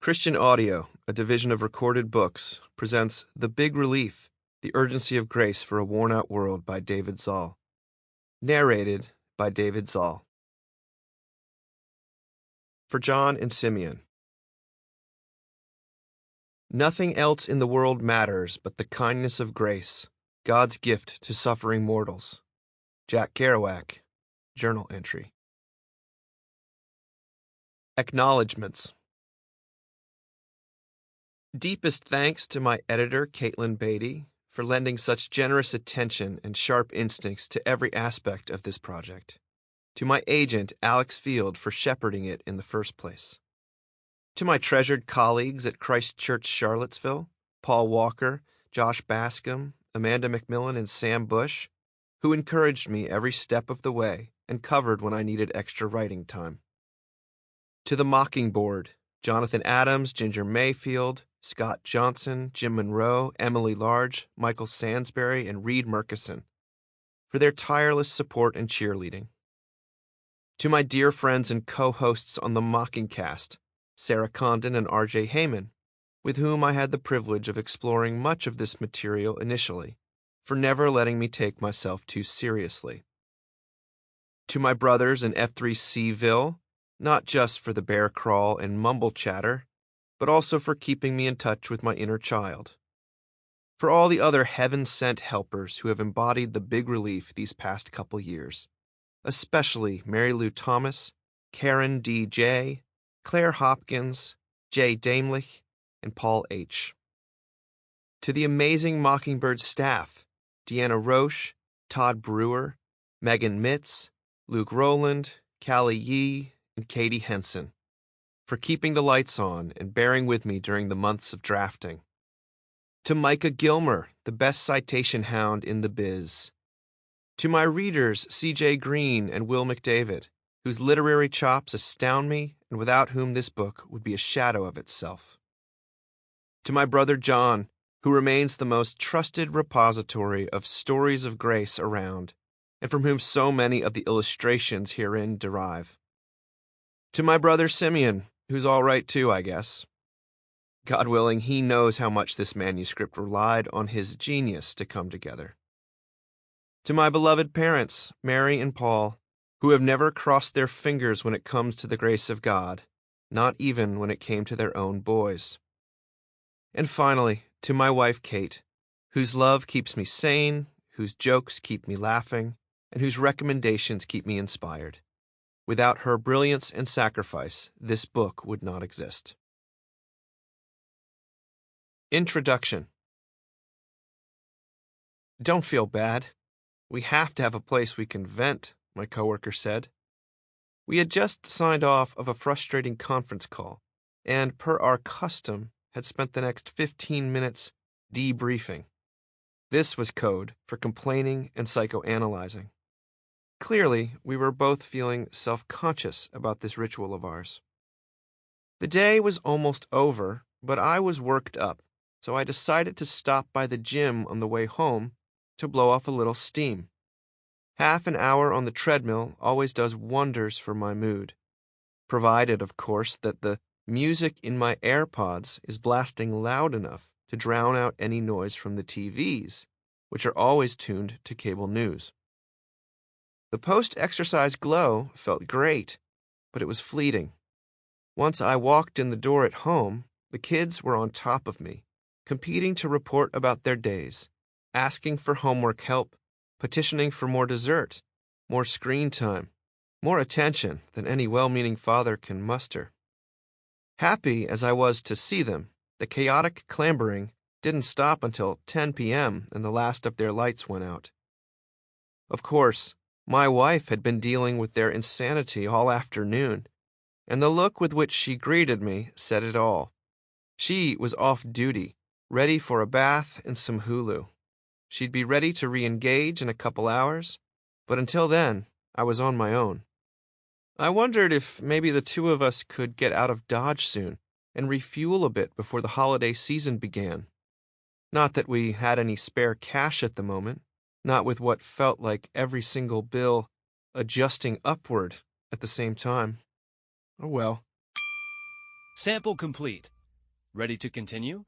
Christian Audio, a division of Recorded Books, presents The Big Relief, The Urgency of Grace for a Worn-Out World by David Zahl. Narrated by David Zahl. For John and Simeon. Nothing else in the world matters but the kindness of grace, God's gift to suffering mortals. Jack Kerouac, Journal Entry. Acknowledgements. Deepest thanks to my editor, Caitlin Beatty, for lending such generous attention and sharp instincts to every aspect of this project. To my agent, Alex Field, for shepherding it in the first place. To my treasured colleagues at Christ Church Charlottesville, Paul Walker, Josh Bascom, Amanda McMillan, and Sam Bush, who encouraged me every step of the way and covered when I needed extra writing time. To the Mockingbird, Jonathan Adams, Ginger Mayfield, Scott Johnson, Jim Monroe, Emily Large, Michael Sansbury, and Reed Murkison, for their tireless support and cheerleading. To my dear friends and co-hosts on the Mockingcast, Sarah Condon and R.J. Heyman, with whom I had the privilege of exploring much of this material initially, for never letting me take myself too seriously. To my brothers in F3Cville, not just for the bear crawl and mumble chatter, but also for keeping me in touch with my inner child. For all the other heaven-sent helpers who have embodied the big relief these past couple years, especially Mary Lou Thomas, Karen D.J., Claire Hopkins, Jay Daimlich, and Paul H. To the amazing Mockingbird staff, Deanna Roche, Todd Brewer, Megan Mitz, Luke Rowland, Callie Yee, and Katie Henson, for keeping the lights on and bearing with me during the months of drafting. To Micah Gilmer, the best citation hound in the biz. To my readers, C.J. Green and Will McDavid, whose literary chops astound me and without whom this book would be a shadow of itself. To my brother John, who remains the most trusted repository of stories of grace around, and from whom so many of the illustrations herein derive. To my brother Simeon, who's all right too, I guess. God willing, he knows how much this manuscript relied on his genius to come together. To my beloved parents, Mary and Paul, who have never crossed their fingers when it comes to the grace of God, not even when it came to their own boys. And finally, to my wife Kate, whose love keeps me sane, whose jokes keep me laughing, and whose recommendations keep me inspired. Without her brilliance and sacrifice, this book would not exist. Introduction. Don't feel bad. We have to have a place we can vent, my coworker said. We had just signed off of a frustrating conference call, and per our custom, had spent the next 15 minutes debriefing. This was code for complaining and psychoanalyzing. Clearly, we were both feeling self-conscious about this ritual of ours. The day was almost over, but I was worked up, so I decided to stop by the gym on the way home to blow off a little steam. Half an hour on the treadmill always does wonders for my mood, provided, of course, that the music in my AirPods is blasting loud enough to drown out any noise from the TVs, which are always tuned to cable news. The post-exercise glow felt great, but it was fleeting. Once I walked in the door at home, the kids were on top of me, competing to report about their days, asking for homework help, petitioning for more dessert, more screen time, more attention than any well-meaning father can muster. Happy as I was to see them, the chaotic clambering didn't stop until 10 p.m. and the last of their lights went out. Of course, my wife had been dealing with their insanity all afternoon, and the look with which she greeted me said it all. She was off duty, ready for a bath and some Hulu. She'd be ready to re-engage in a couple hours, but until then, I was on my own. I wondered if maybe the two of us could get out of Dodge soon and refuel a bit before the holiday season began. Not that we had any spare cash at the moment, not with what felt like every single bill adjusting upward at the same time. Oh well. Sample complete. Ready to continue?